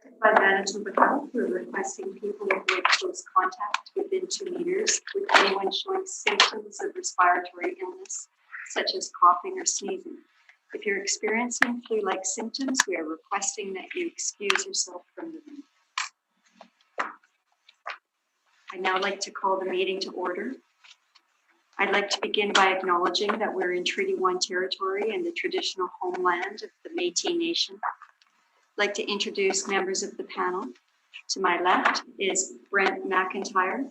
By Manitoba Health, we're requesting people avoid close contact within 2 meters with anyone showing symptoms of respiratory illness, such as coughing or sneezing. If you're experiencing flu-like symptoms, we are requesting that you excuse yourself from the room. I'd now like to call the meeting to order. I'd like to begin by acknowledging that we're in Treaty 1 territory and the traditional homeland of the Métis Nation. I'd like to introduce members of the panel. To my left is Brent McIntyre.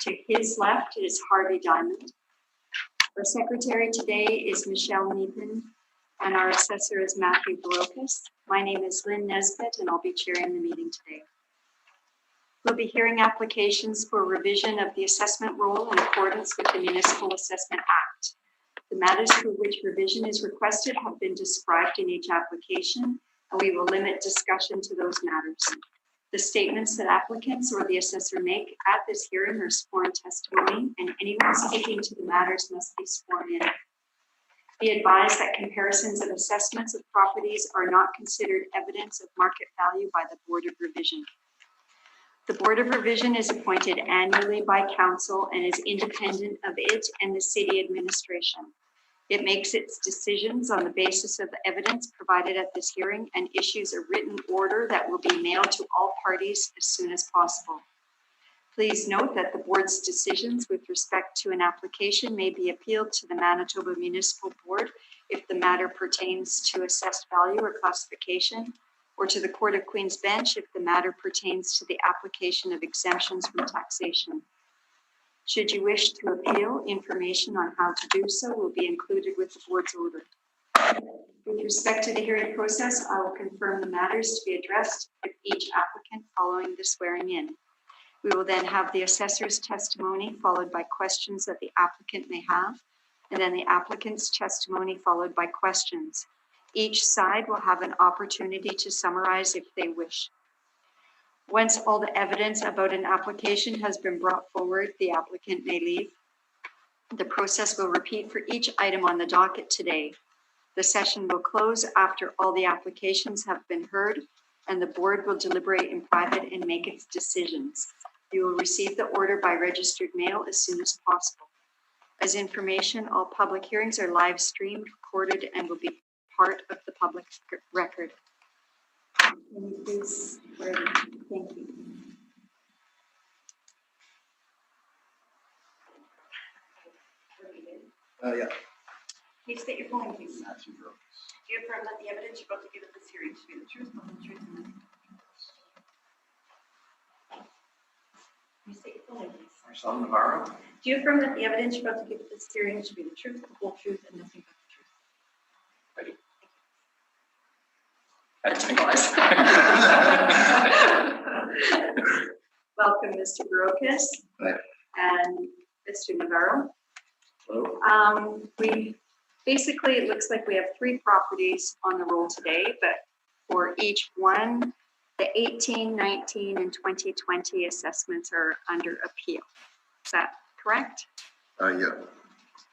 To his left is Harvey Diamond. Our secretary today is Michelle Neepin, and our assessor is Matthew Barocas. My name is Lynn Nesbitt, and I'll be chairing the meeting today. We'll be hearing applications for revision of the assessment roll in accordance with the Municipal Assessment Act. The matters for which revision is requested have been described in each application, and we will limit discussion to those matters. The statements that applicants or the assessor make at this hearing are sworn testimony, and anyone speaking to the matters must be sworn in. Be advised that comparisons of assessments of properties are not considered evidence of market value by the Board of Revision. The Board of Revision is appointed annually by Council and is independent of it and the City Administration. It makes its decisions on the basis of the evidence provided at this hearing and issues a written order that will be mailed to all parties as soon as possible. Please note that the Board's decisions with respect to an application may be appealed to the Manitoba Municipal Board if the matter pertains to assessed value or classification, or to the Court of Queen's Bench if the matter pertains to the application of exemptions from taxation. Should you wish to appeal, information on how to do so will be included with the Board's order. With respect to the hearing process, I will confirm the matters to be addressed with each applicant following the swearing in. We will then have the assessor's testimony followed by questions that the applicant may have, and then the applicant's testimony followed by questions. Each side will have an opportunity to summarize if they wish. Once all the evidence about an application has been brought forward, the applicant may leave. The process will repeat for each item on the docket today. The session will close after all the applications have been heard, and the Board will deliberate in private and make its decisions. You will receive the order by registered mail as soon as possible. As information, all public hearings are live streamed, recorded, and will be part of the public record. Can you please swear in? Thank you. Yeah. Please state your full name, please. Matthew Barocas. Do you affirm that the evidence you're about to give at this hearing to be the truth, the whole truth, and nothing but the truth? Can you state your full name, please? Marcel Navarro. Do you affirm that the evidence you're about to give at this hearing should be the truth, the whole truth, and nothing but the truth? I do. Welcome, Mr. Barocas. Hi. And Mr. Navarro. Hello. We basically, it looks like we have 3 properties on the roll today, but for each one, the 18, 19, and 2020 assessments are under appeal. Is that correct? Yeah.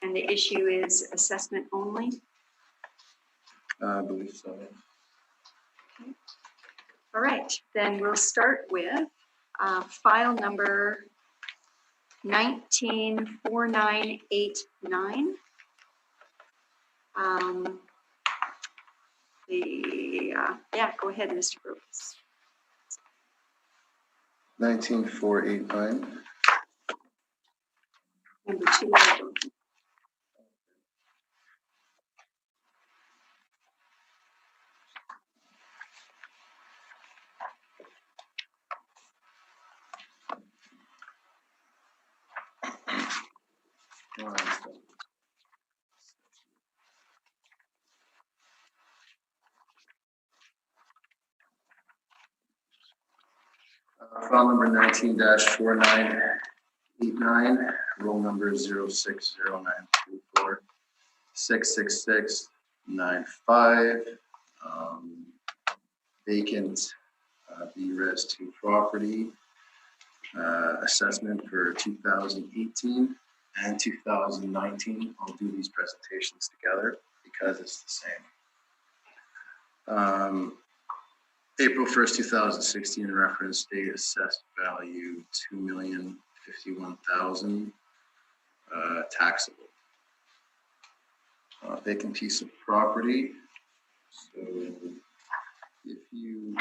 And the issue is assessment only? I believe so. Okay. All right, then we'll start with file number 194989. Yeah, go ahead, Mr. Barocas. 19489. Number 2. File number 19-4989, roll number 0609346665. Vacant B-Res 2 property assessment for 2018 and 2019. I'll do these presentations together because it's the same. April 1st, 2016, reference date, assessed value, $2,051,000, taxable. Vacant piece of property. So if you,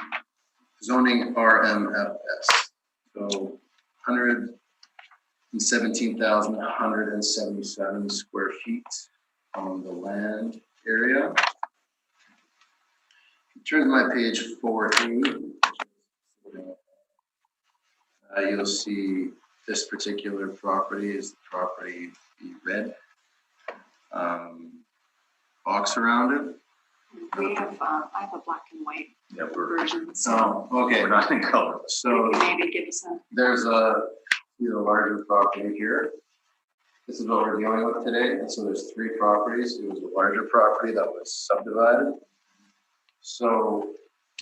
zoning RMFS, so 117,177 square feet on the land area. Turn to my page 4A. You'll see this particular property is the property, the red box around it. We have, I have a black and white version. Okay, we're not in color. So maybe give us a. there's a larger property here. This is what we're dealing with today. And so there's 3 properties. It was a larger property that was subdivided. So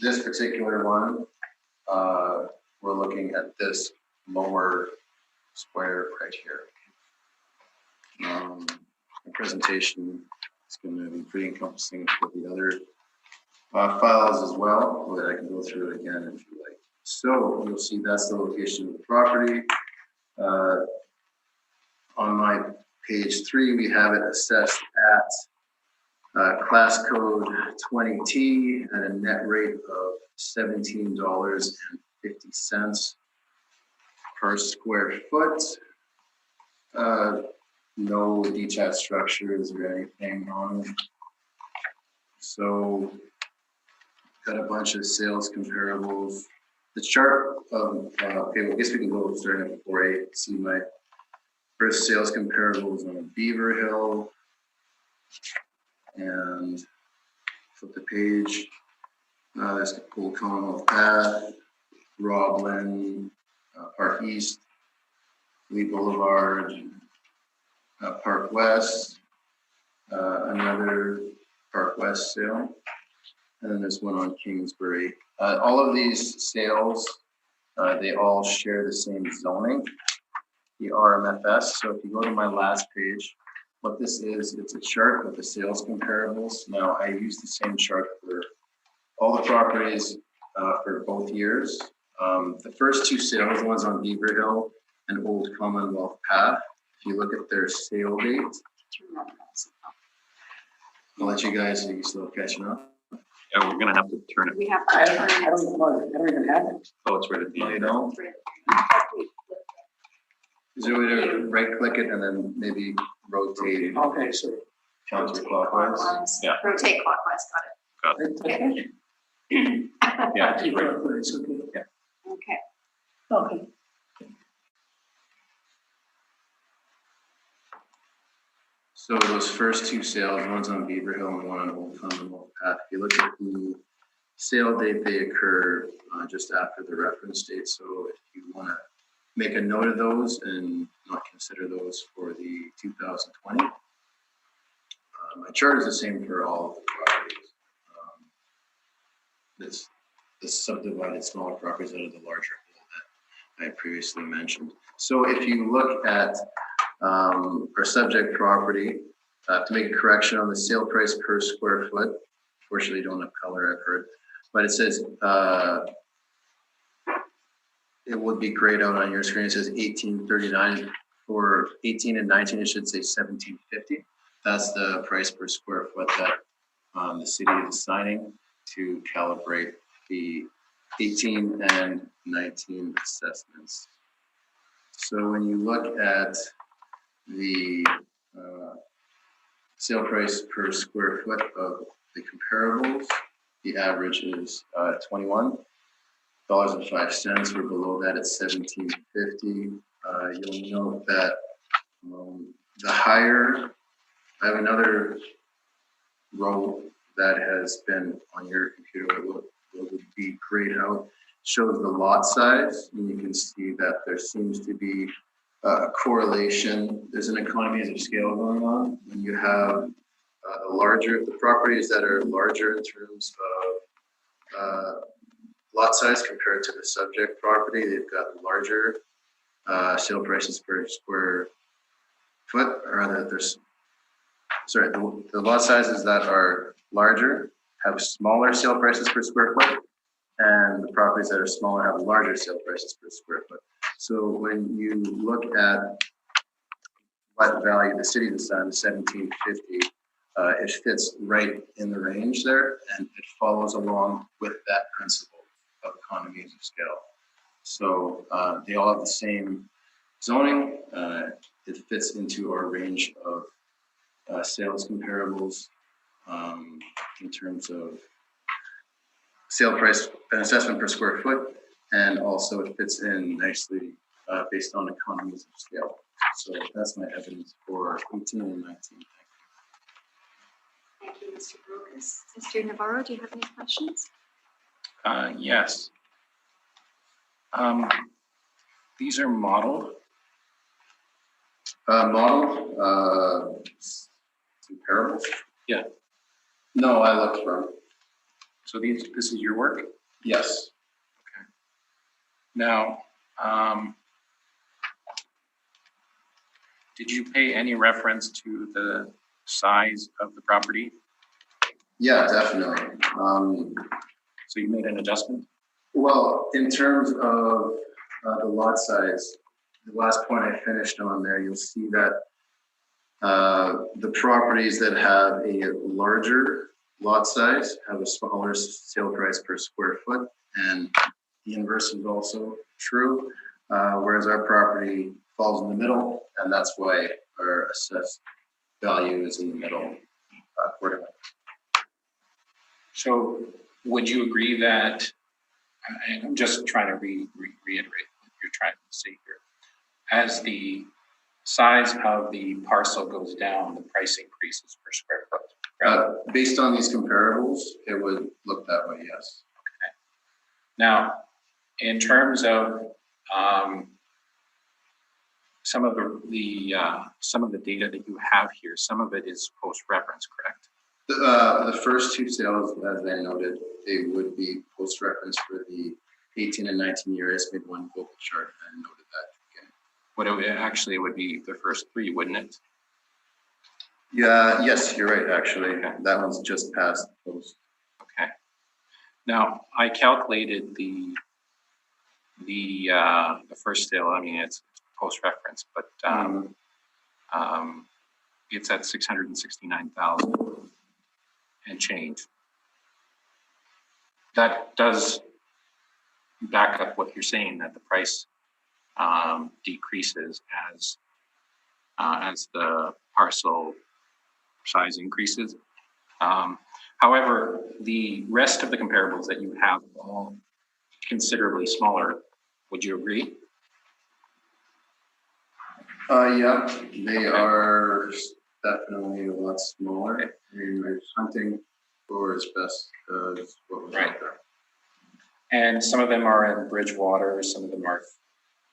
this particular one, we're looking at this lower square right here. The presentation is going to be pretty encompassing with the other files as well, but I can go through it again if you like. So you'll see that's the location of the property. On my page 3, we have it assessed at class code 20T at a net rate of $17.50 per square foot. No detached structures or anything on it. So got a bunch of sales comparables. The chart of, okay, well, I guess we can go starting at 4A, see my first sales comparables on Beaver Hill. And flip the page. There's the Old Commonwealth Path, Roblin, Park East, Lee Boulevard, Park West, another Park West sale, and then there's one on Kingsbury. All of these sales, they all share the same zoning, the RMFS. So if you go to my last page, what this is, it's a chart of the sales comparables. Now I use the same chart for all the properties for both years. The first 2 sales, the ones on Beaver Hill and Old Commonwealth Path, if you look at their sale date, I'll let you guys, you still catching up. Yeah, we're gonna have to turn it. We have to I turn it. don't even have it. Oh, it's right at the You end. know, is there a way to right click it and then maybe rotate Okay, so. counterclockwise? Yeah. Rotate clockwise, got it. Okay. Yeah, it's right. It's okay. Okay. Okay. So those first 2 sales, one's on Beaver Hill and one on Old Commonwealth Path. If you look at the sale date, they occur just after the reference date. So if you want to make a note of those and not consider those for the 2020, my chart is the same for all of the properties. This subdivided smaller properties out of the larger whole that I previously mentioned. So if you look at our subject property, to make a correction on the sale price per square foot. Fortunately, you don't have color, I've heard, but it says it would be grayed out on your screen. It says 1839 for 18 and 19. It should say 1750. That's the price per square foot that the city is assigning to calibrate the 18 and 19 assessments. So when you look at the sale price per square foot of the comparables, the average is $21.05. We're below that at $17.50. You'll note that the higher, I have another row that has been on your computer will be grayed out, shows the lot size, and you can see that there seems to be a correlation. There's an economies of scale going on when you have the properties that are larger in terms of lot size compared to the subject property. They've got larger sale prices per square foot, or rather, the lot sizes that are larger have smaller sale prices per square foot, and the properties that are smaller have larger sale prices per square foot. So when you look at what value the city decided, 1750, it fits right in the range there, and it follows along with that principle of economies of scale. So they all have the same zoning. It fits into our range of sales comparables in terms of sale price and assessment per square foot, and also it fits in nicely based on economies of scale. So that's my evidence for 18 and 19. Thank you, Mr. Brokus. Mr. Navarro, do you have any questions? Yes. These are modeled. Model comparables. Yeah. No, I looked from. So this is your work? Yes. Okay. Now, did you pay any reference to the size of the property? Yeah, definitely. So you made an adjustment? Well, in terms of the lot size, the last point I finished on there, you'll see that the properties that have a larger lot size have a smaller sale price per square foot, and the inverse is also true, whereas our property falls in the middle, and that's why our assessed value is in the middle accordingly. So would you agree that, and I'm just trying to reiterate what you're trying to say here, as the size of the parcel goes down, the price increases per square foot? Right? Based on these comparables, it would look that way, yes. Okay. Now, in terms of some of the data that you have here, some of it is post-reference, correct? The first two sales, as I noted, they would be post-reference for the 18 and 19 year estimated one vocal chart, and noted that again. What it would be the first three, wouldn't it? Yeah, yes, you're right, actually. Okay. That one's just past post. Okay. Now, I calculated the first sale. I mean, it's post-reference, but it's at 669,000 and change. That does back up what you're saying, that the price decreases as the parcel size increases. However, the rest of the comparables that you have are all considerably smaller. Would you agree? Yeah, they are definitely a lot smaller. Okay. I mean, we're hunting for as best as what was out there. And some of them are in Bridgewater, some of them are,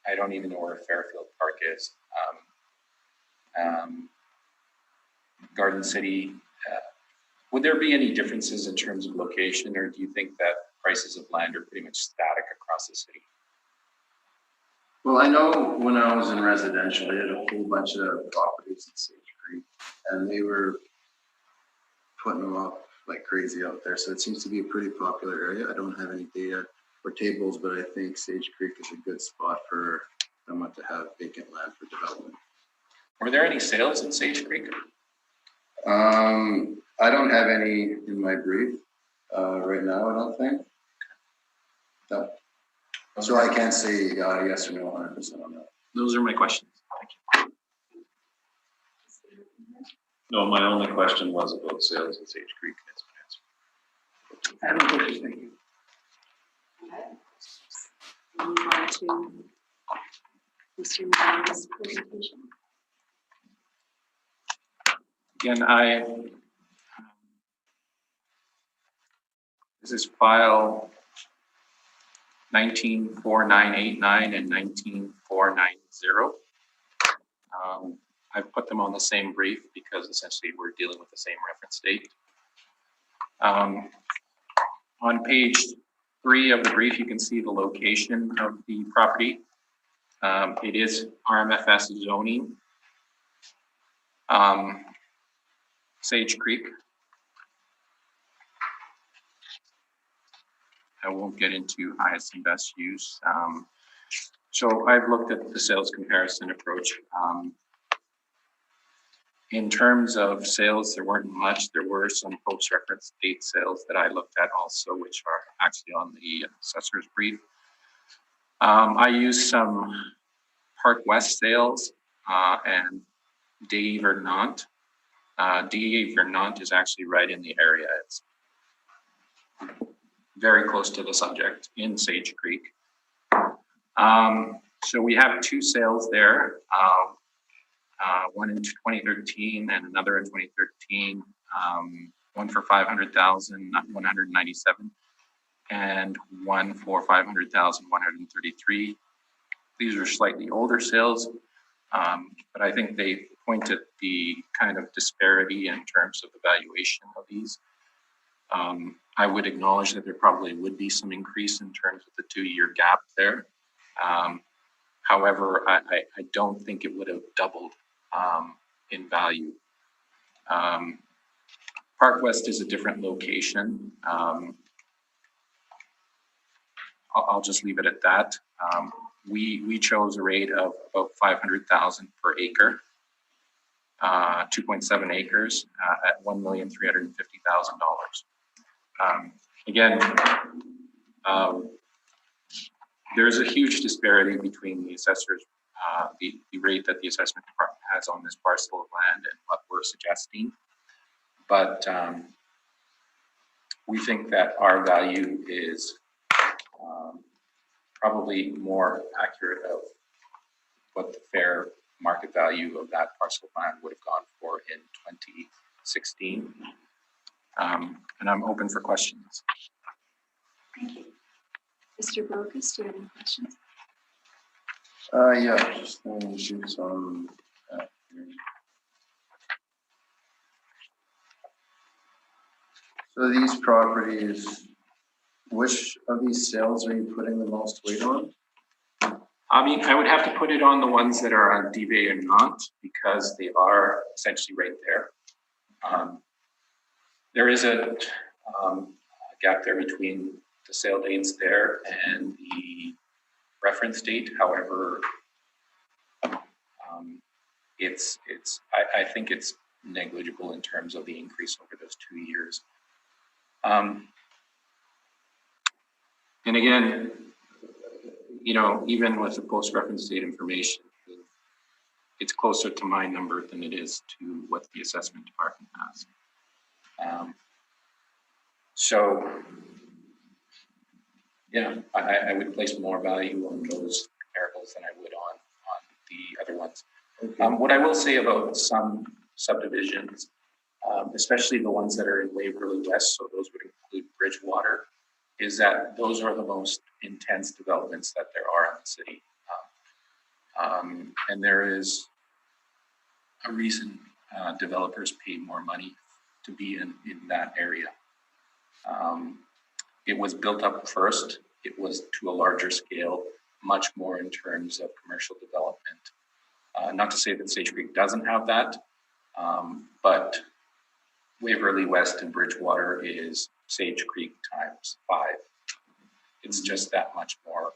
I don't even know where Fairfield Park is. Garden City. Would there be any differences in terms of location, or do you think that prices of land are pretty much static across the city? Well, I know when I was in residential, I had a whole bunch of properties in Sage Creek, and they were putting them up like crazy out there. So it seems to be a pretty popular area. I don't have any data or tables, but I think Sage Creek is a good spot for someone to have vacant land for development. Were there any sales in Sage Creek? I don't have any in my brief right now, I don't think. No. So I can't say yes or no 100% on that. Those are my questions. Thank you. No, my only question was about sales in Sage Creek. I have no questions, thank you. Move on to Mr. Navarro's presentation. Again, this is file 194989 and 19490. I've put them on the same brief because essentially we're dealing with the same reference date. On page 3 of the brief, you can see the location of the property. It is RMFS zoning. Sage Creek. I won't get into highest and best use. So I've looked at the sales comparison approach. In terms of sales, there weren't much. There were some post-reference date sales that I looked at also, which are actually on the assessor's brief. I used some Park West sales and Des Vernant. Des Vernant is actually right in the area. It's very close to the subject in Sage Creek. So we have two sales there, one in 2013 and another in 2013, one for 500,000, 197, and one for 500,000, 133. These are slightly older sales, but I think they point at the kind of disparity in terms of the valuation of these. I would acknowledge that there probably would be some increase in terms of the 2-year gap there. However, I don't think it would have doubled in value. Park West is a different location. I'll just leave it at that. We chose a rate of about 500,000 per acre, 2.7 acres at $1,350,000. Again, there's a huge disparity between the assessors, the rate that the assessment department has on this parcel of land and what we're suggesting. But we think that our value is probably more accurate of what the fair market value of that parcel of land would have gone for in 2016. And I'm open for questions. Thank you. Mr. Bogus, do you have any questions? Yeah, just shoot some. So these properties, which of these sales are you putting the most weight on? I mean, I would have to put it on the ones that are on Des Vernant because they are essentially right there. There is a gap there between the sale dates there and the reference date. However, I think it's negligible in terms of the increase over those 2 years. And again, you know, even with the post-reference date information, it's closer to my number than it is to what the assessment department has. So, yeah, I would place more value on those comparables than I would on the other ones. Okay. What I will say about some subdivisions, especially the ones that are in Waverly West, so those would include Bridgewater, is that those are the most intense developments that there are in the city. And there is a reason developers pay more money to be in that area. It was built up first. It was to a larger scale, much more in terms of commercial development. Not to say that Sage Creek doesn't have that, but Waverly West and Bridgewater is Sage Creek times 5. It's just that much more.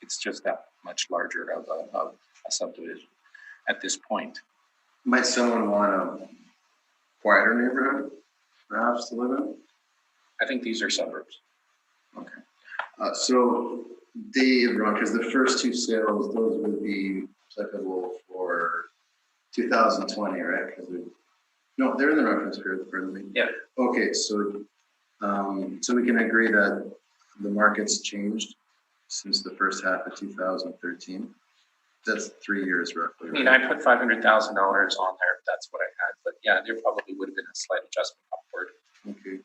It's just that much larger of a subdivision at this point. Might someone want a quieter neighborhood, perhaps, to live in? I think these are suburbs. Okay. So Dave, because the first two sales, those would be applicable for 2020, right? No, they're in the reference period, pardon me. Yeah. Okay, so so we can agree that the market's changed since the first half of 2013. That's 3 years roughly. I mean, I put $500,000 on there. That's what I had, but yeah, there probably would have been a slight adjustment upward. Okay.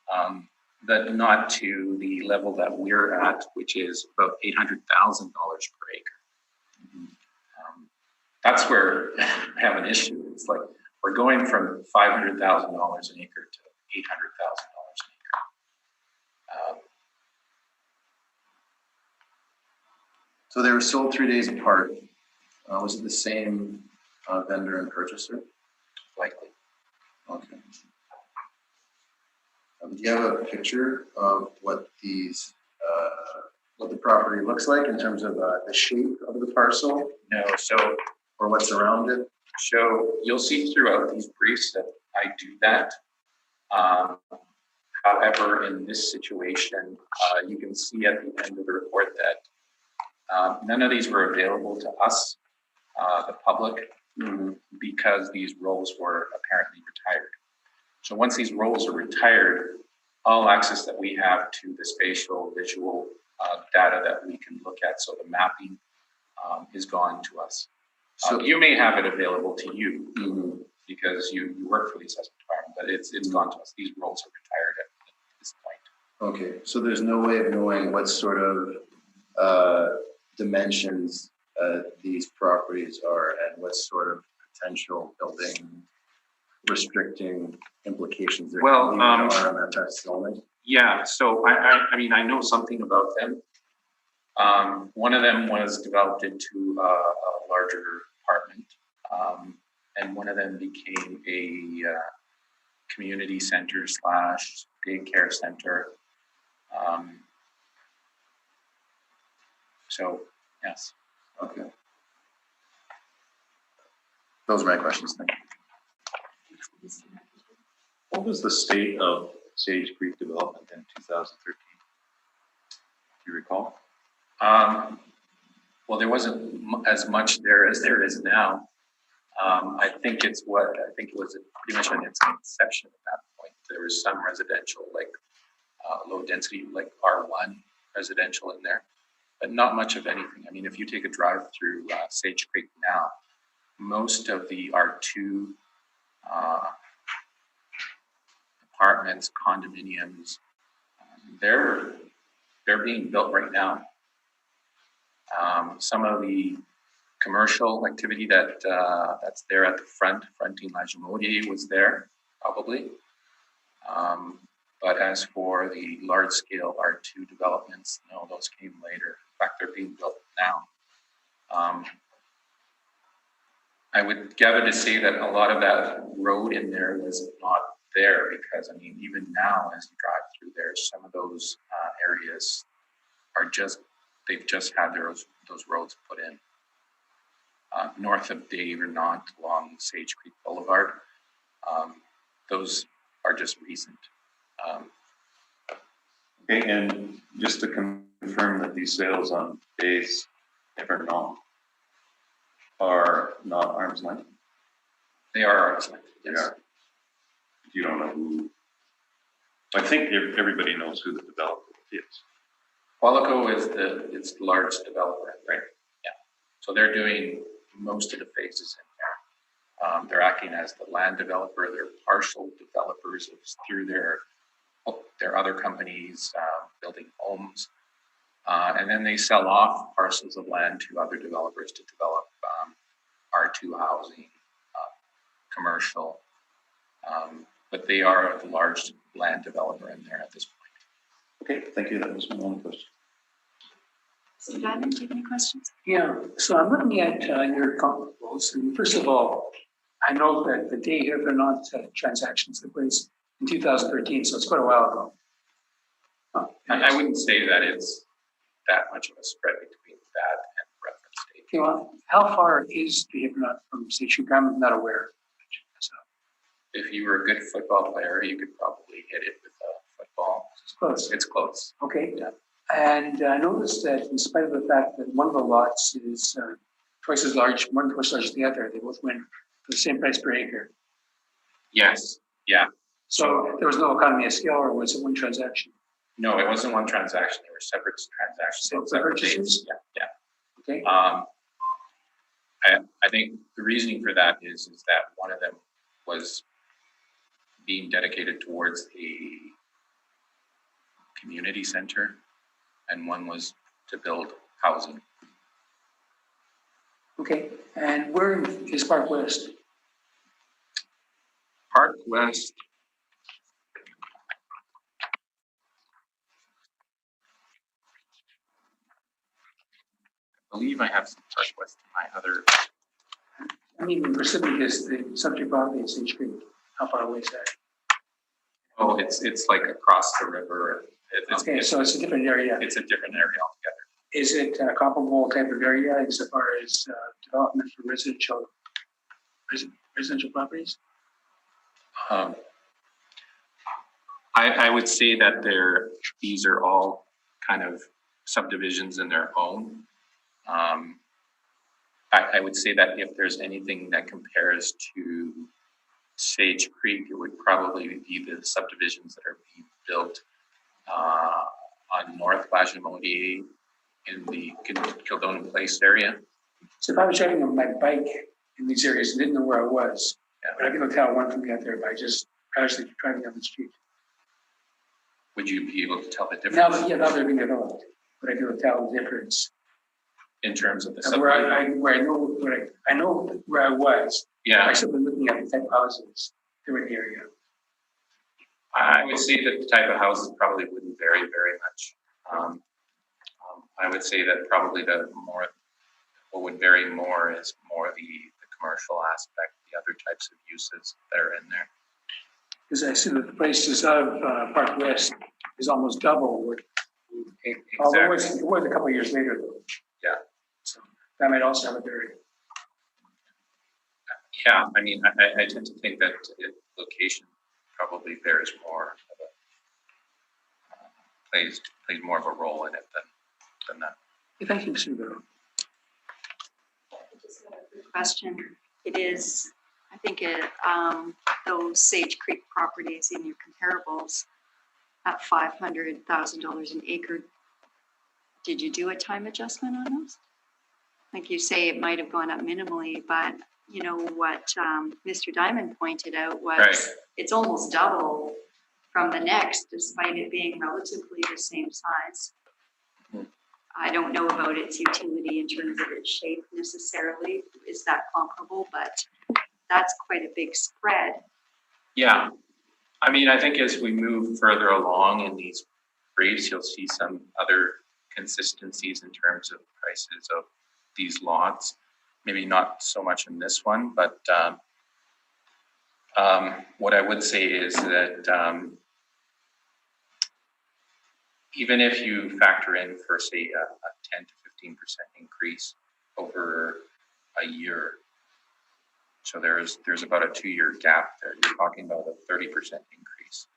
But not to the level that we're at, which is about $800,000 per acre. Mm-hmm. That's where I have an issue. It's like we're going from $500,000 an acre to $800,000 an acre. So they were sold 3 days apart. Was it the same vendor and purchaser? Likely. Okay. Do you have a picture of what these what the property looks like in terms of the shape of the parcel No, so or what's around it? you'll see throughout these briefs that I do that. However, in this situation, you can see at the end of the report that none of these were available to us, the public, because these roles were apparently retired. So once these roles are retired, all access that we have to the spatial visual data that we can look at, so the mapping is gone to us. So You may have it available to you because you work for the assessment department, but it's gone to us. These roles are retired at this point. okay, so there's no way of knowing what sort of dimensions these properties are and what sort of potential building restricting implications there Well, are on that type of zoning. Yeah, so I mean, I know something about them. One of them was developed into a larger apartment, and one of them became a community center / daycare center. So, yes. Okay. Those are my questions. Thank you. What was the state of Sage Creek development in 2013? Do you recall? Well, there wasn't as much there as there is now. I think it was pretty much in its inception at that point. There was some residential, like low density, like R1 residential in there, but not much of anything. I mean, if you take a drive through Sage Creek now, most of the R2 apartments, condominiums, they're being built right now. Some of the commercial activity that's there at the fronting La Jamodier was there, probably. But as for the large scale R2 developments, no, those came later. In fact, they're being built now. I would gather to say that a lot of that road in there was not there because, I mean, even now as you drive through there, some of those areas are they've just had those roads put in. North of Dave or not along Sage Creek Boulevard, those are just recent. Okay, and just to confirm that these sales on days Evernon are not arm's length? They are arm's length, yes. They are. You don't know who. I think everybody knows who the developer is. Qualico is the large developer, right? Yeah. So they're doing most of the phases in there. They're acting as the land developer. They're partial developers through their other companies building homes. And then they sell off parcels of land to other developers to develop R2 housing, commercial. But they are the large land developer in there at this point. Okay, thank you. That was my only question. Mr. Diamond, do you have any questions? Yeah, so I'm looking at your comparables, and first of all, I know that the day here, they're not transactions took place in 2013, so it's quite a while ago. I wouldn't say that it's that much of a spread between that and reference date. Okay, well, how far is the Hypernot from Sage Creek? I'm not aware. So If you were a good football player, you could probably hit it with a football. it's close. It's close. Okay, and I noticed that in spite of the fact that one of the lots is twice as large, one twice as large as the other, they both went for the same price per acre. Yes. Yeah. So there was no economy of scale, or was it one transaction? No, it wasn't one transaction. They were separate transactions. Separate purchases? Dates. Yeah. Okay. I think the reasoning for that is that one of them was being dedicated towards a community center, and one was to build housing. Okay, and where is Park West? Park West. I believe I have some Park West in my other. I mean, Pacific is the subject property in Sage Creek. How far away is that? Oh, it's like across the river. Okay, so it's a different area. It's a different area altogether. Is it a comparable type of area as far as development for residential properties? I would say that these are all kind of subdivisions in their own. I would say that if there's anything that compares to Sage Creek, it would probably be the subdivisions that are being built on North Lagimodier in the Kildonan Place area. So if I was riding on my bike in these areas and didn't know where I was, but I can tell one from the other by just casually driving down the street. Would you be able to tell the difference? Now they're being developed, but I can tell the difference. In terms of the Where subdivision? I know where I was. Yeah. I should be looking at the type of houses that were in the area. I would say that the type of houses probably wouldn't vary very much. I would say that probably what would vary more is more the commercial aspect, the other types of uses that are in there. Because I see that the prices of Park West is almost double what, although it was a couple of years later though. Yeah. So that might also have a very. Yeah, I mean, I tend to think that location probably bears more of a, plays more of a role in it than that. Thank you, Mr. Barrow. Question. It is, I think those Sage Creek properties in your comparables at $500,000 an acre. Did you do a time adjustment on those? Like you say, it might have gone up minimally, but you know what Mr. Diamond pointed out was Right. It's almost double from the next, despite it being relatively the same size. I don't know about its utility in terms of its shape necessarily. Is that comparable? But that's quite a big spread. Yeah, I mean, I think as we move further along in these briefs, you'll see some other consistencies in terms of prices of these lots. Maybe not so much in this one, but what I would say is that even if you factor in for say a 10 to 15% increase over a year, so there's about a 2-year gap there. You're talking about a 30% increase.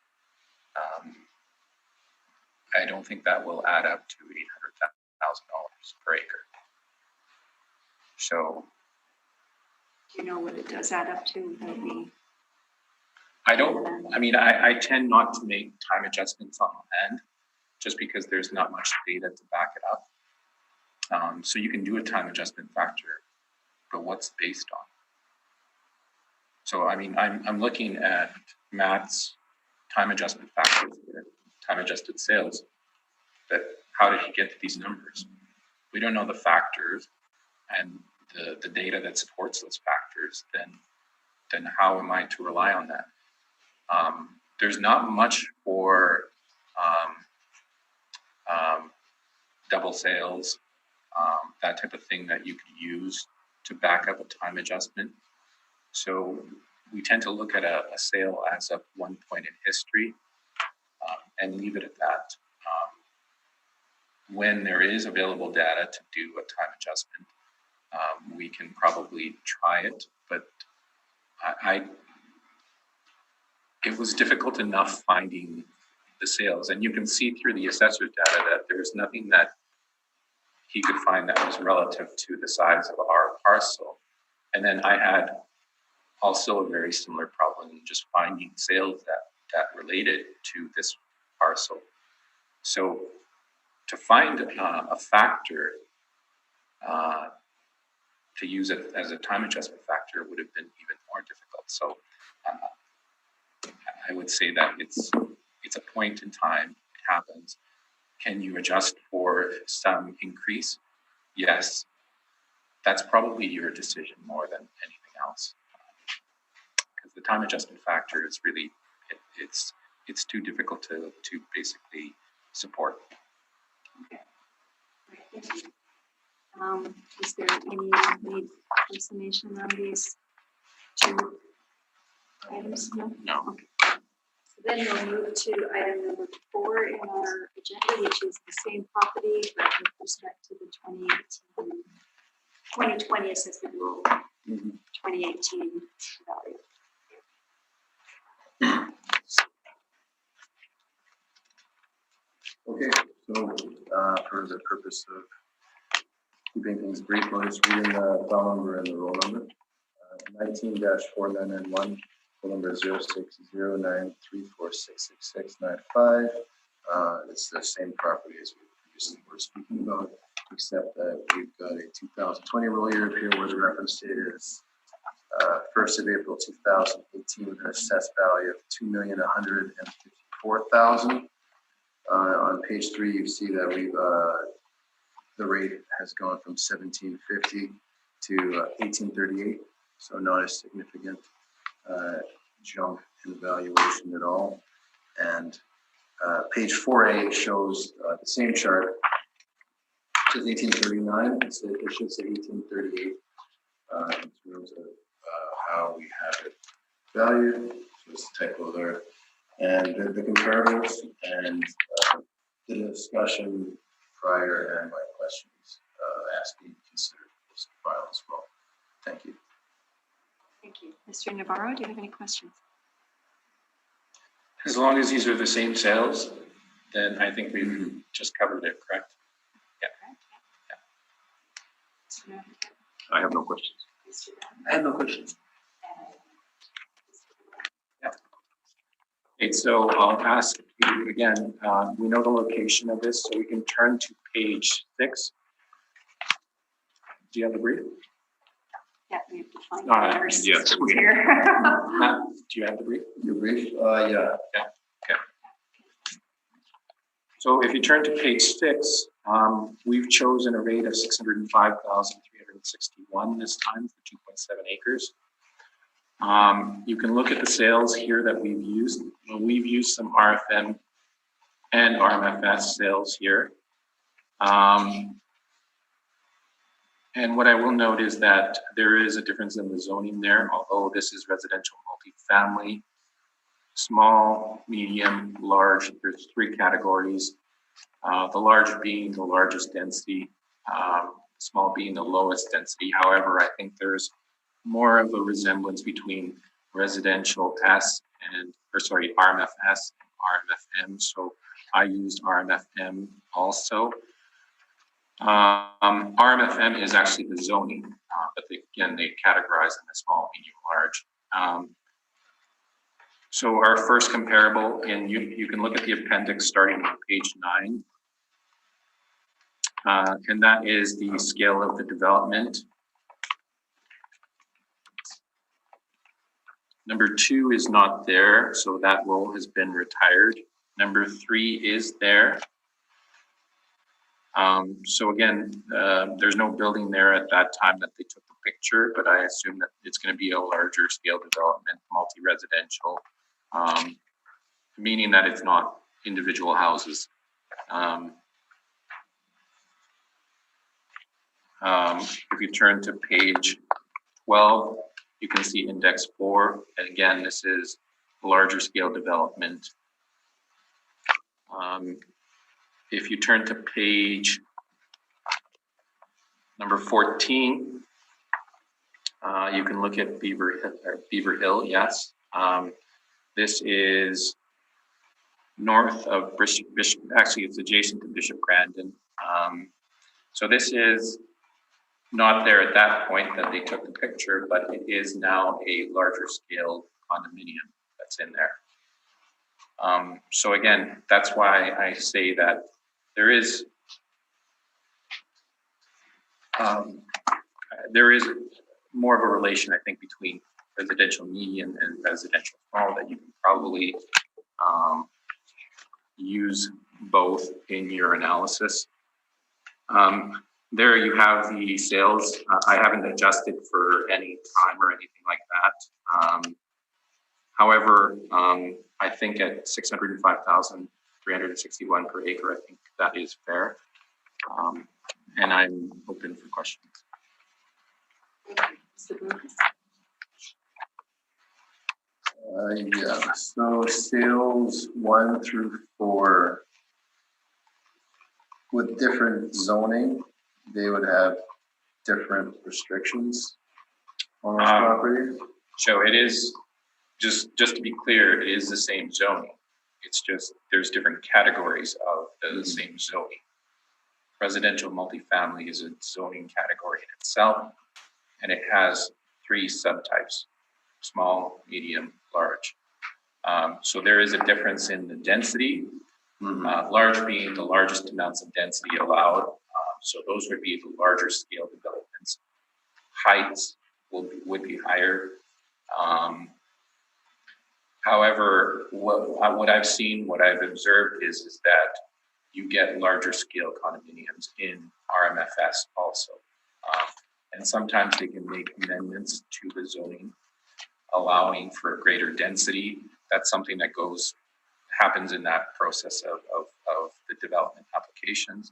I don't think that will add up to $800,000 per acre. So, Do you know what it does add up to? Maybe. I tend not to make time adjustments on land just because there's not much data to back it up. So you can do a time adjustment factor, but what's based on? So, I mean, I'm looking at Matt's time adjustment factors here, time adjusted sales, that how did he get to these numbers? We don't know the factors and the data that supports those factors, then how am I to rely on that? There's not much for double sales, that type of thing that you could use to back up a time adjustment. So we tend to look at a sale as of one point in history and leave it at that. When there is available data to do a time adjustment, we can probably try it, but it was difficult enough finding the sales, and you can see through the assessor's data that there's nothing that he could find that was relative to the size of our parcel. And then I had also a very similar problem in just finding sales that related to this parcel. So to find a factor to use it as a time adjustment factor would have been even more difficult. So I would say that it's a point in time, it happens. Can you adjust for some increase? Yes. That's probably your decision more than anything else. Because the time adjustment factor is really, it's too difficult to basically support. Okay. Right, thank you. Is there any information on these two items? No. Okay. So then we'll move to item number 4 in our agenda, which is the same property, but with respect 2018, 2020 assessment rule, Mhm. 2018 value. Okay, so for the purpose of keeping things brief, I'll just read in the file number and the roll number. 19-4991, roll number 0609346665. It's the same property as we previously were speaking about, except that we've got a 2020 roll year up here where the reference date is 1st of April 2018 with an assessed value of $2,154,000. On page 3, you see that we've the rate has gone from 1750 to 1838, so not a significant jump in valuation at all. And page 4A shows the same chart. It says 1839. It should say 1838 in terms of how we have it valued. So it's a typo there. And the comparables and the discussion prior and my questions asked me to consider this file as well. Thank you. Thank you. Mr. Navarro, do you have any questions? As long as these are the same sales, then I think we've just covered it, correct? Mr. Navarro? I have no questions. Mr. I have no questions. Okay, so I'll ask you again, we know the location of this, so we can turn to page 6. Do you have the brief? Yeah, we have to find Yes, yes, we- here. Matt, do you have the brief? Your brief? Yeah. So if you turn to page 6, we've chosen a rate of 605,361 this time for 2.7 acres. You can look at the sales here that we've used. We've used some RFM and RMFS sales here. And what I will note is that there is a difference in the zoning there, although this is residential multifamily, small, medium, large. There's 3 categories. The large being the largest density, small being the lowest density. However, I think there's more of a resemblance between residential S and, RMFS and RMFM. So I used RMFM also. RMFM is actually the zoning, but they categorize in the small, medium, large. So our first comparable, and you can look at the appendix starting on page 9. And that is the scale of the development. Number 2 is not there, so that row has been retired. Number 3 is there. So again, there's no building there at that time that they took the picture, but I assume that it's going to be a larger scale development, multi-residential, meaning that it's not individual houses. If you turn to page 12, you can see index 4, and again, this is a larger scale development. If you turn to page number 14, you can look at Beaver Hill, yes. This is north of Bishop, actually it's adjacent to Bishop Grandin. So this is not there at that point that they took the picture, but it is now a larger scale condominium that's in there. So again, that's why I say that there is more of a relation, I think, between residential medium and residential small that you can probably use both in your analysis. There you have the sales. I haven't adjusted for any time or anything like that. However, I think at 605,361 per acre, I think that is fair. And I'm open for questions. Yeah, so sales 1 through 4 with different zoning, they would have different restrictions on this Um, property? So it is, just to be clear, it is the same zoning. It's just, there's different categories of the same zoning. Residential multifamily is a zoning category in itself, and it has 3 subtypes: small, medium, large. So there is a difference in the density, large being the largest amounts of density allowed. So those would be the larger scale developments. Heights would be higher. However, what I've seen, what I've observed is that you get larger scale condominiums in RMFS also. And sometimes they can make amendments to the zoning, allowing for greater density. That's something that happens in that process of the development applications.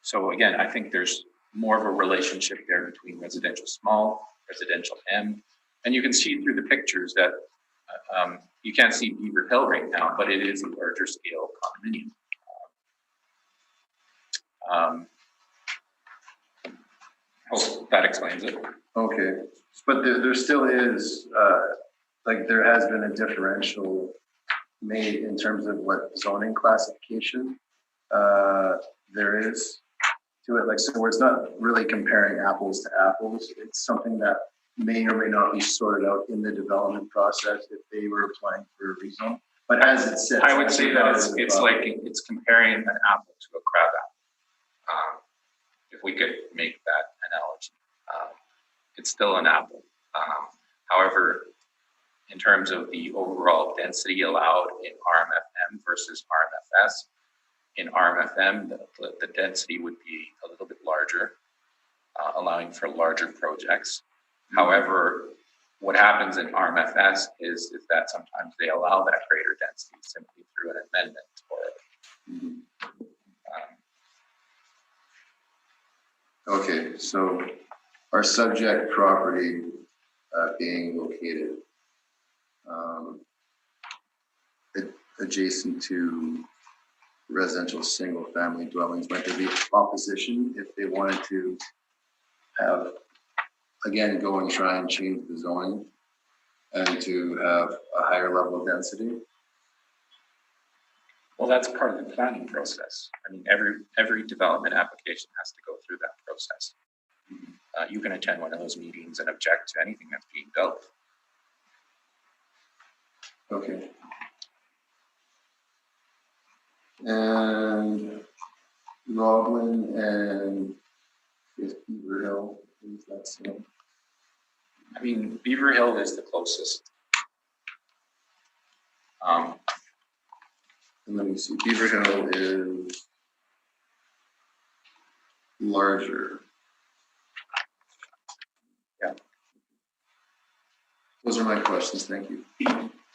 So again, I think there's more of a relationship there between residential small, residential M. And you can see through the pictures that you can't see Beaver Hill right now, but it is a larger scale condominium. Hope that explains it. Okay, but there still is, like there has been a differential made in terms of what zoning classification there is to it. Like, so where it's not really comparing apples to apples. It's something that may or may not be sorted out in the development process if they were applying for a rezone. But as it sits, I would say that it's comparing an apple to a crab apple. If we could make that analogy, it's still an apple. However, in terms of the overall density allowed in RMFM versus RMFS, in RMFM, the density would be a little bit larger, allowing for larger projects. However, what happens in RMFS is that sometimes they allow that greater density simply through an amendment or okay, so our subject property being located adjacent to residential single-family dwellings, might there be opposition if they wanted to have, again, go and try and change the zoning and to have a higher level of density? well, that's part of the planning process. I mean, every development application has to go through that process. You can attend one of those meetings and object to anything that's being built. Okay. And Roblin and Beaver Hill, is that same? I mean, Beaver Hill is the closest. And let me see, Beaver Hill is larger. Yeah. Those are my questions, thank you.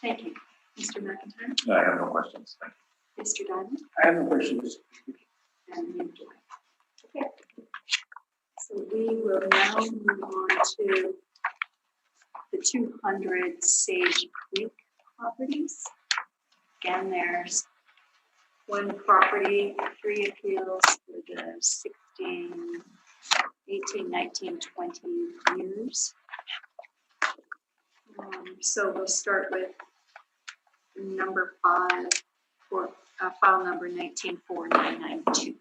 Thank you. Mr. McIntyre, I have no questions. Mr. Diamond, I have no questions. and you, Joy. Okay. So we will now move on to the 200 Sage Creek properties. Again, there's one property, 3 appeals for the 16, 18, 19, 20 years. So we'll start with number 5 for file number 194992.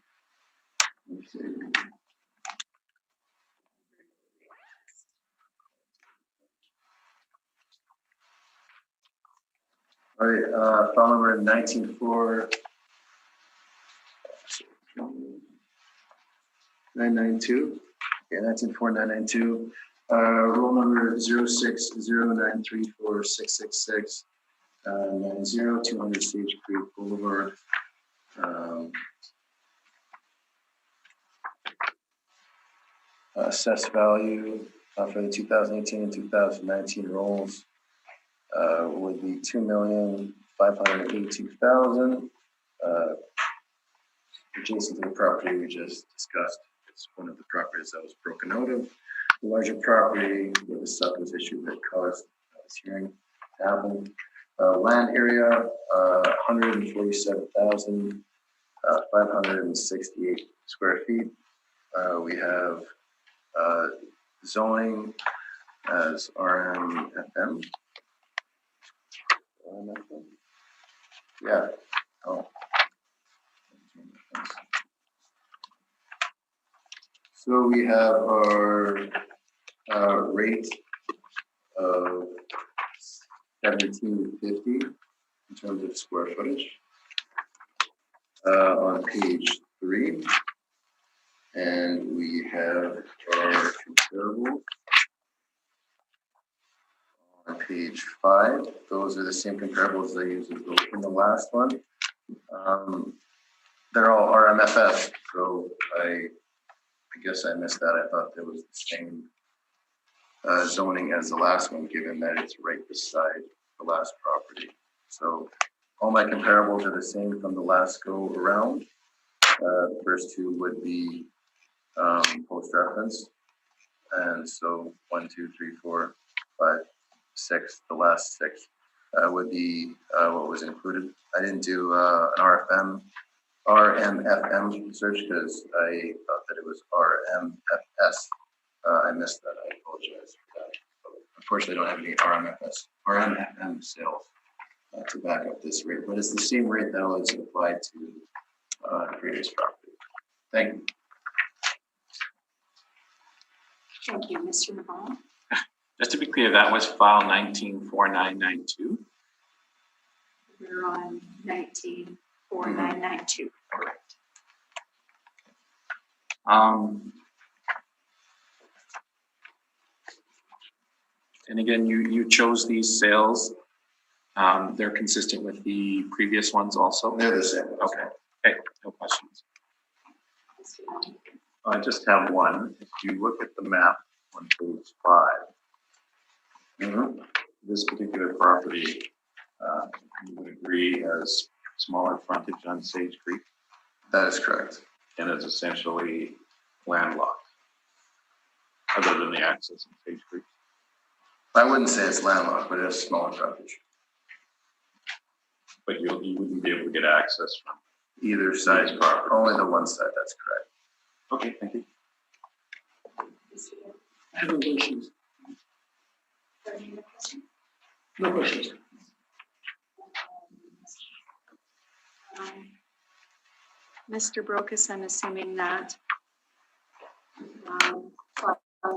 All right, file number 194,992. Okay, 194,992. Roll number 0609346666. 200 Sage Creek Boulevard. Assessed value for the 2018 and 2019 rolls would be $2,582,000. Adjacent to the property we just discussed. It's one of the properties that was broken out of the larger property where the sub was issued that caused this hearing to happen. Land area, 147,568 square feet. We have zoning as RMFM. Yeah. Oh. So we have our rate of 1750 in terms of square footage on page 3, and we have our comparable on page 5. Those are the same comparables I used in the last one. They're all RMFS, so I guess I missed that. I thought there was the same zoning as the last one, given that it's right beside the last property. So all my comparables are the same from the last go around. The first two would be post reference. And so 1, 2, 3, 4, 5, 6, the last 6 would be what was included. I didn't do an RMFM search because I thought that it was RMFS. I missed that. I apologize for that. But unfortunately, I don't have any RMFM sales to back up this rate, but it's the same rate that was applied to the previous property. Thank you. Thank you, Mr. Navarro. Just to be clear, that was file 194992. We're on 194992, correct. And again, you chose these sales. They're consistent with the previous ones also? They're the same. Okay. Okay, no questions. I just have one. If you look at the map on page 5, this particular property, you would agree has smaller frontage on Sage Creek That is correct. and is essentially landlocked, other than the access in Sage Creek. I wouldn't say it's landlocked, but it has smaller frontage. But you wouldn't be able to get access from. Either side, only the one side, that's correct. Okay, thank you. I have no questions. No questions. Mr. Brokus, I'm assuming that file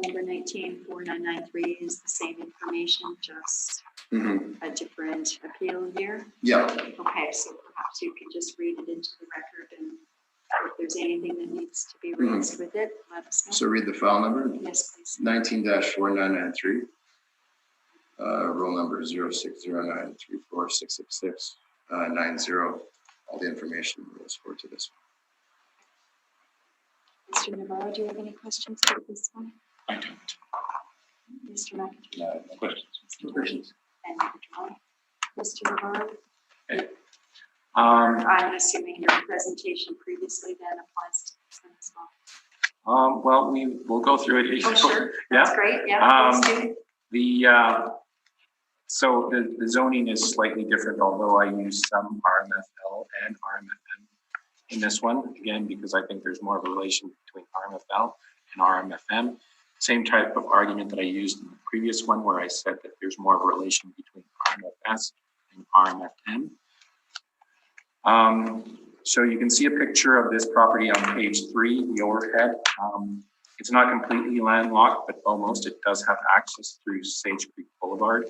number 194993 is the same information, just a different appeal here. Yeah. Okay, so perhaps you can just read it into the record, and if there's anything that needs to be raised with it, let us know. So read the file number. Yes, please. 19-4993. Roll number 060934666690. All the information was forward to this one. Mr. Navarro, do you have any questions for this one? I don't. Mr. McIntyre? No questions. No questions. And Mr. Navarro? Okay. I'm assuming your presentation previously then applies to this one as well. Well, we'll go through it. Oh, sure. Yeah. That's great. Yeah. Please do. So the zoning is slightly different, although I use some RMFL and RMFM in this one, again, because I think there's more of a relation between RMFL and RMFM. Same type of argument that I used in the previous one, where I said that there's more of a relation between RMFS and RMFM. So you can see a picture of this property on page 3, the overhead. It's not completely landlocked, but almost. It does have access through Sage Creek Boulevard.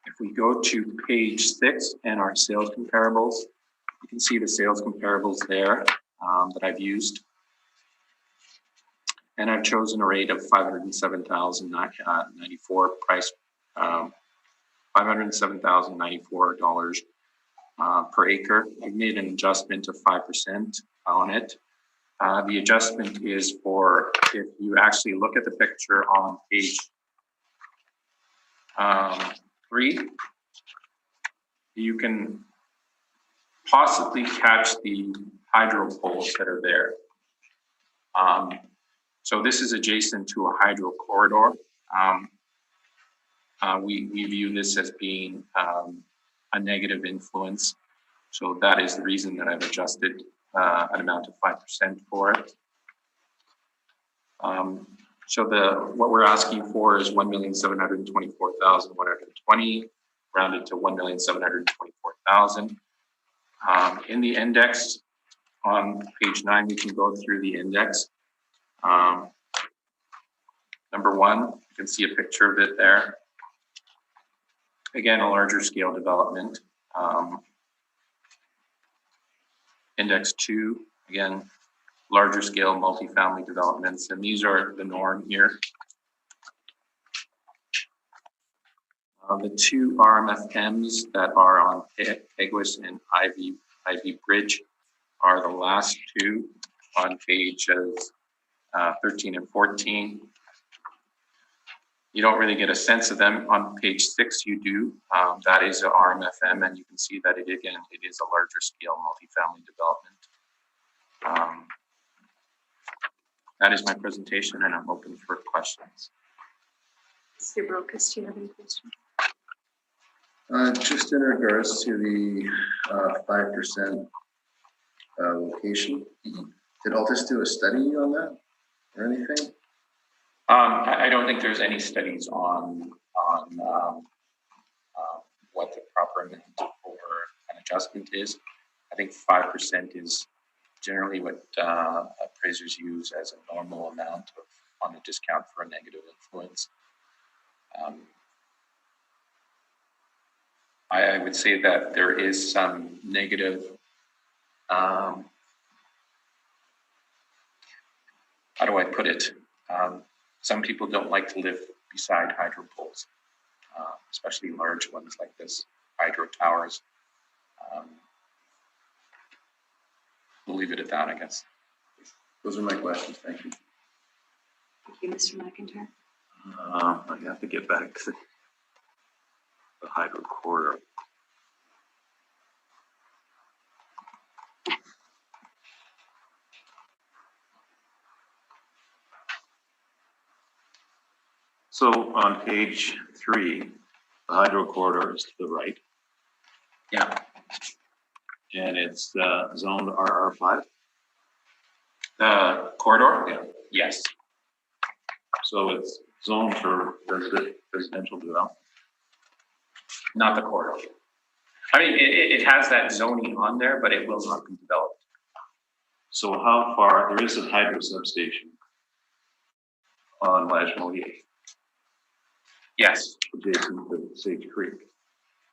If we go to page 6 and our sales comparables, you can see the sales comparables there that I've used. And I've chosen a rate of $507,094 price, $507,094 per acre. I've made an adjustment of 5% on it. The adjustment is for, if you actually look at the picture on page 3, you can possibly catch the hydro poles that are there. So this is adjacent to a hydro corridor. We view this as being a negative influence. So that is the reason that I've adjusted an amount of 5% for it. So what we're asking for is 1,724,120, rounded to 1,724,000. In the index on page 9, we can go through the index. Number 1, you can see a picture of it there. Again, a larger scale development. Index 2, again, larger scale multifamily developments, and these are the norm here. The 2 RMFMs that are on Peguis and Ivy Bridge are the last 2 on pages 13 and 14. You don't really get a sense of them. On page 6, you do. That is an RMFM, and you can see that it is a larger scale multifamily development. That is my presentation, and I'm open for questions. Mr. Brokus, do you have any questions? Just in regards to the 5% location, did Altus do a study on that or anything? I don't think there's any studies on what the proper amount for an adjustment is. I think 5% is generally what appraisers use as a normal amount on the discount for a negative influence. I would say that there is some negative, how do I put it? Some people don't like to live beside hydro poles, especially large ones like this, hydro towers. We'll leave it at that, I guess. Those are my questions. Thank you. Thank you, Mr. McIntyre. I have to get back to the hydro corridor. So on page 3, the hydro corridor is to the right. Yeah. And it's zoned RR5. The corridor? Yeah. Yes. So it's zoned for residential development. Not the corridor. I mean, it has that zoning on there, but it will not be developed. So how far, there is a hydro substation on Lashmolier, Yes. adjacent to Sage Creek.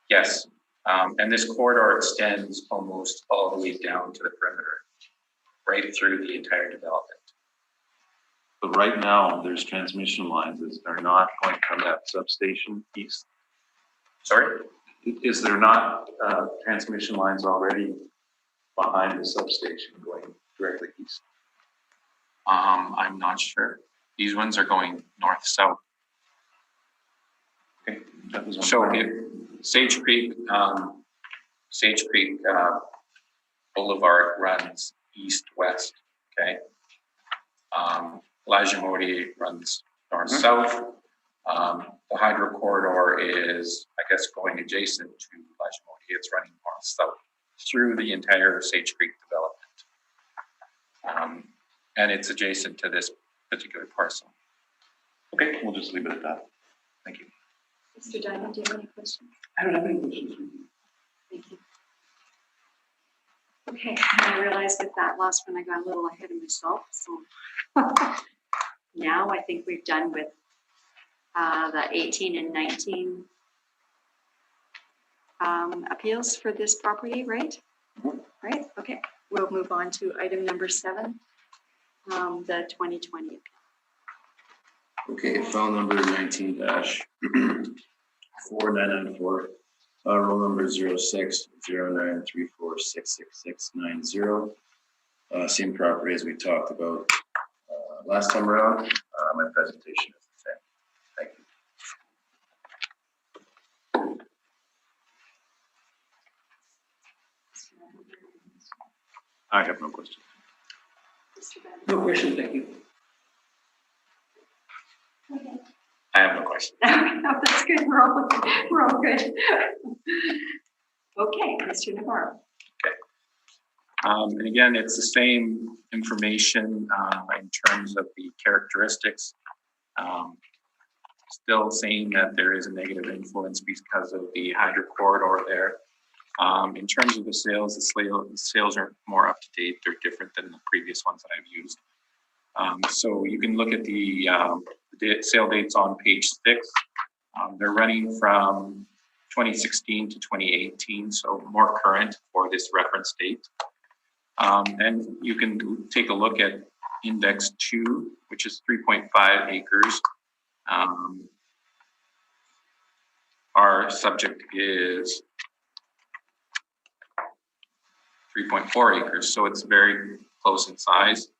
Yes. And this corridor extends almost all the way down to the perimeter, right through the entire development. But right now, there's transmission lines that are not going from that substation east. Sorry? Is there not transmission lines already behind the substation going directly east? I'm not sure. These ones are going north-south. Okay, that was So if Sage Creek Boulevard runs east-west, okay? Lajimodi runs north-south. The hydro corridor is, I guess, going adjacent to Lajimodi. It's running north-south through the entire Sage Creek development. And it's adjacent to this particular parcel. Okay, we'll just leave it at that. Thank you. Mr. Diamond, do you have any questions? I don't have any questions. Thank you. Okay, I realized with that last one, I got a little ahead of myself. So now I think we've done with the 18 and 19 appeals for this property, right? Right, okay. We'll move on to item number 7, the 2020 appeal. Okay, file number 19-4994, roll number 060934666690. Same property as we talked about last time around. My presentation is the same. Thank you. I have no question. No question, thank you. Okay. I have no question. No, that's good. We're all good. Okay, Mr. Navarro. And again, it's the same information in terms of the characteristics. Still saying that there is a negative influence because of the hydro corridor there. In terms of the sales are more up to date. They're different than the previous ones that I've used. So you can look at the sale dates on page 6. They're running from 2016 to 2018, so more current for this reference date. And you can take a look at index 2, which is 3.5 acres. Our subject is 3.4 acres, so it's very close in size.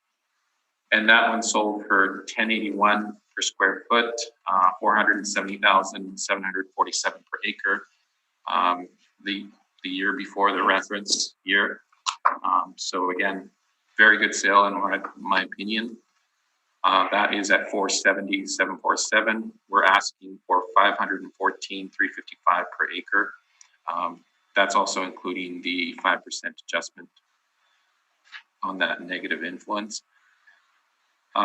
And that one sold for $10.81 per square foot, $470,747 per acre. The year before the reference year. So again, very good sale in my opinion. That is at 470,747. We're asking for 514,355 per acre. That's also including the 5% adjustment on that negative influence.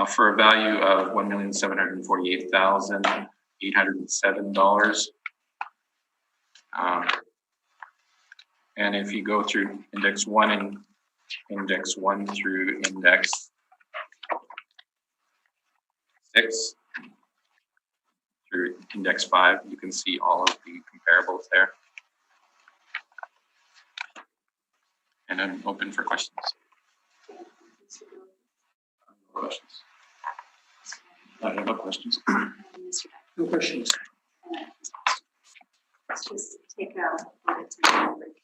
For a value of $1,748,807. And if you go through index 1 and index 1 through index 6 through index 5, you can see all of the comparables there. And I'm open for questions. Questions? I have no questions. No questions. Let's just take a minute to break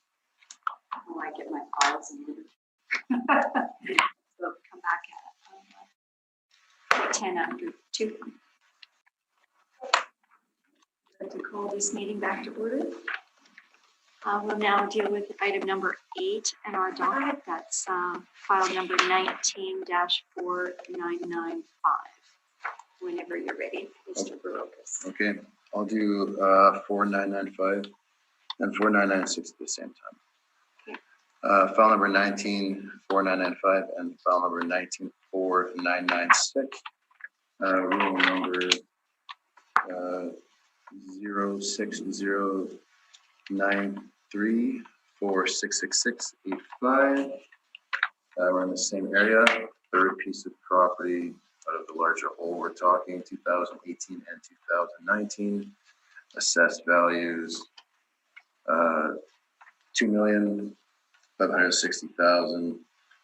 while I get my files in order. So come back at 10 after 2. I'd like to call this meeting back to order. We'll now deal with item number 8 in our docket. That's file number 19-4995. Whenever you're ready, Mr. Barocas. Okay, I'll do 4995 and 4996 at the same time. Okay. File number 194995 and file number 194996. Rule number 06093466685. We're in the same area. Third piece of property out of the larger whole. We're talking 2018 and 2019. Assessed values $2,560,000.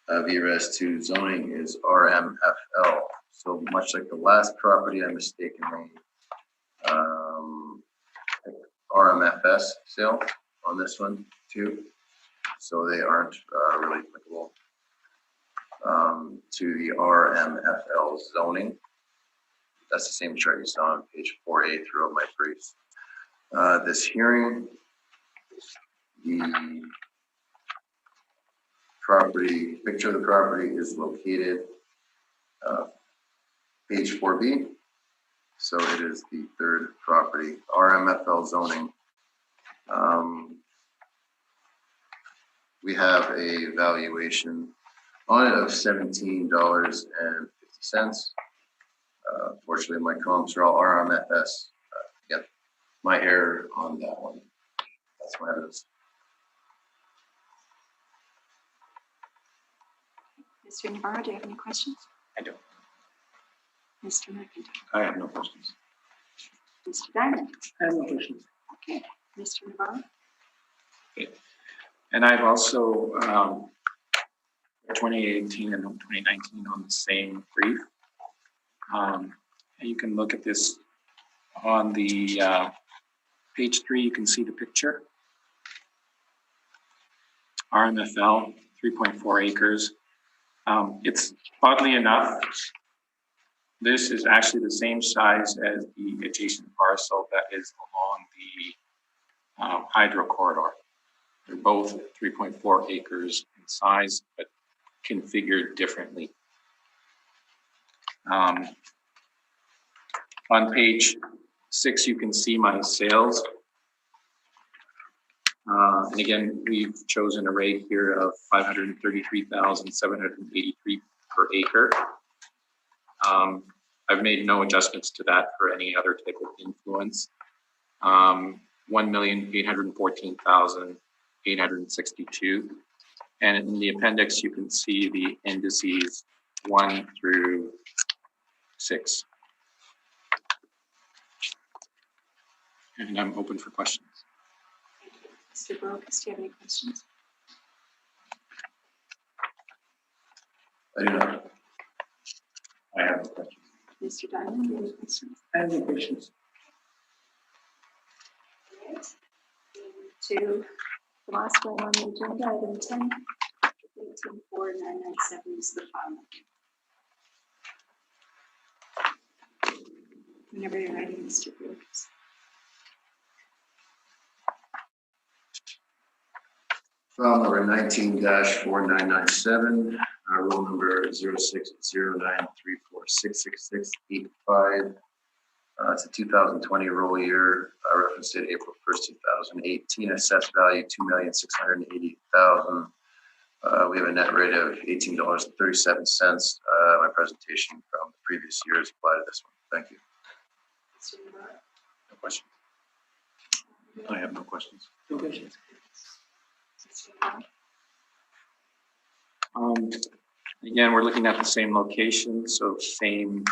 VRS2 zoning is RMFL. So much like the last property, I mistakenly RMFS sale on this one too. So they aren't really applicable to the RMFL zoning. That's the same chart you saw on page 4A throughout my briefs. This hearing, the property, picture of the property is located page 4B. So it is the third property, RMFL zoning. We have a valuation on it of $17.50. Fortunately, my comps are all RMFS. Again, my error on that one. That's my evidence. Mr. Navarro, do you have any questions? I don't. Mr. McIntyre? I have no questions. Mr. Diamond? I have no questions. Okay. Mr. Navarro? Okay. And I've also 2018 and 2019 on the same brief. And you can look at this on the page 3. You can see the picture. RMFL, 3.4 acres. It's oddly enough, this is actually the same size as the adjacent parcel that is along the hydro corridor. They're both 3.4 acres in size, but configured differently. On page 6, you can see my sales. And again, we've chosen a rate here of 533,783 per acre. I've made no adjustments to that for any other type of influence. 1,814,862. And in the appendix, you can see the indices 1 through 6. And I'm open for questions. Mr. Brokus, do you have any questions? I do not. I have a question. Mr. Diamond, do you have any questions? I have no questions. To the last one on the agenda, item 10, 184997 is the final. Whenever you're ready, Mr. Brokus. File number 19-4997, roll number 0609346665. It's a 2020 roll year, reference date April 1st, 2018, assessed value $2,680,000. We have a net rate of $18.37. My presentation from the previous year is applied to this one. Thank you. No questions. I have no questions. No questions. Again, we're looking at the same location, so same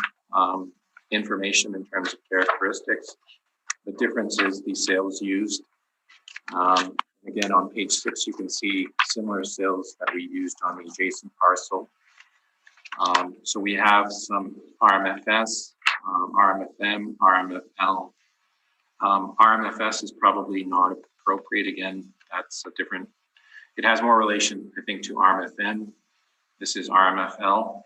information in terms of characteristics. The difference is the sales used. Again, on page 6, you can see similar sales that we used on the adjacent parcel. So we have some RMFS, RMFM, RMFL. RMFS is probably not appropriate. Again, that's a different, it has more relation, I think, to RMFN. This is RMFL.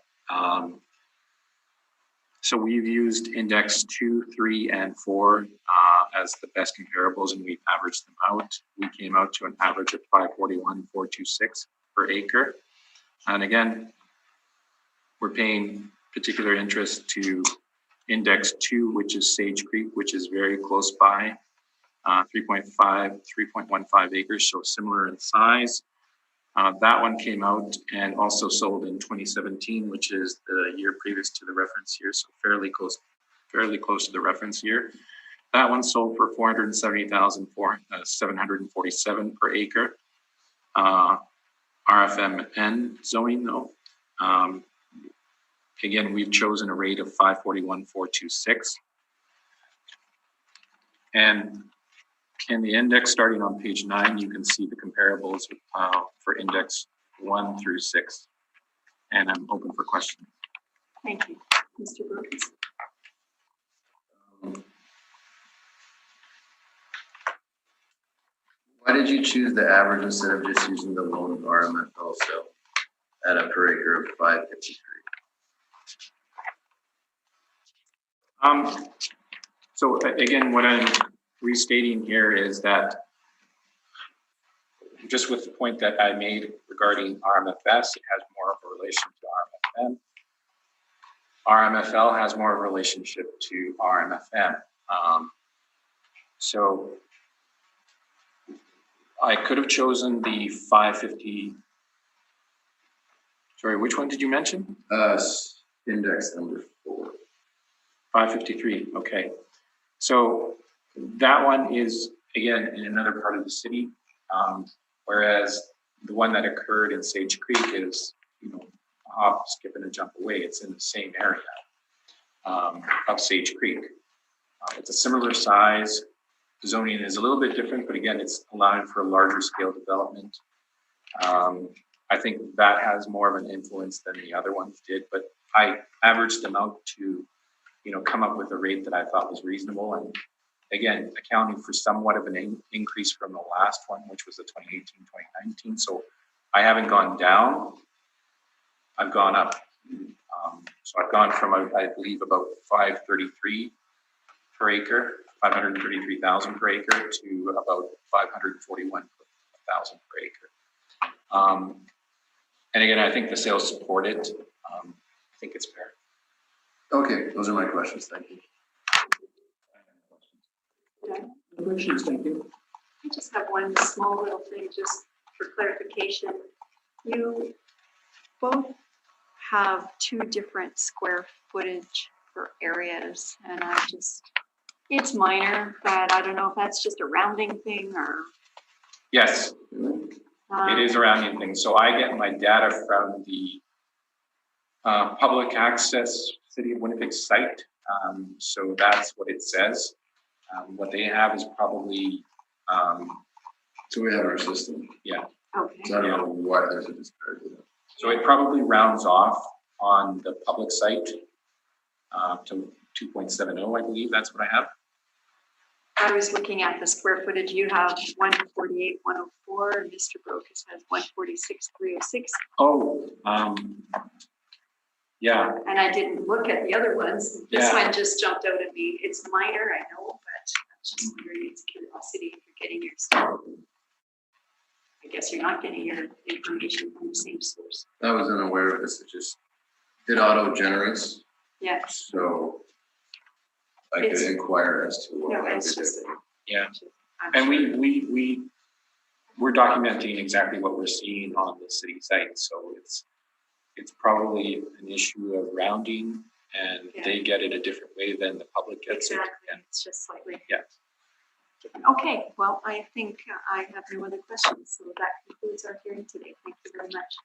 So we've used index 2, 3, and 4 as the best comparables, and we've averaged them out. We came out to an average of 541,426 per acre. And again, we're paying particular interest to index 2, which is Sage Creek, which is very close by, 3.15 acres, so similar in size. That one came out and also sold in 2017, which is the year previous to the reference year, so fairly close to the reference year. That one sold for 470,747 per acre. RFMN zoning though. Again, we've chosen a rate of 541,426. And in the index starting on page 9, you can see the comparables for index 1 through 6. And I'm open for questions. Thank you. Mr. Brokus. Why did you choose the average instead of just using the lone RMF also at a per acre of 553? So again, what I'm restating here is that just with the point that I made regarding RMFS, it has more of a relation to RMFM. RMFL has more of a relationship to RMFM. So I could have chosen the 550. Sorry, which one did you mention? Index number 4. 553, okay. So that one is, again, in another part of the city, whereas the one that occurred in Sage Creek is, a hop, skip, and a jump away. It's in the same area of Sage Creek. It's a similar size. The zoning is a little bit different, but again, it's allowing for a larger scale development. I think that has more of an influence than the other ones did, but I averaged them out to, come up with a rate that I thought was reasonable. And again, accounting for somewhat of an increase from the last one, which was the 2018, 2019. So I haven't gone down, I've gone up. So I've gone from, I believe, about 533 per acre, 533,000 per acre to about 541,000 per acre. And again, I think the sales support it. I think it's fair. Okay, those are my questions. Thank you. No questions, thank you. I just have one small little thing just for clarification. You both have two different square footage for areas, and it's minor, but I don't know if that's just a rounding thing or. Yes, it is a rounding thing. So I get my data from the public access City of Winnipeg site. So that's what it says. What they have is probably, So we have our system. Okay. So I don't know why there's a disparity. so it probably rounds off on the public site to 2.70, I believe. That's what I have. I was looking at the square footage. You have 148,104, and Mr. Brokus has 146,306. Oh, yeah. And I didn't look at the other ones. This Yeah. one just jumped out at me. It's minor, I know, but that's just curious curiosity if you're getting your stuff. I guess you're not getting your information from the same source. I was unaware of this. It auto generates, Yes. so I could It's- inquire as to what. No, I it's could just. do. Yeah. I'm And sure. we're documenting exactly what we're seeing on the city site. So it's probably an issue of rounding, and Yeah. they get it a different way than the public gets it. Exactly. And It's just slightly. Yeah. different. Okay, well, I think I have no other questions. So that concludes our hearing today. Thank you very much.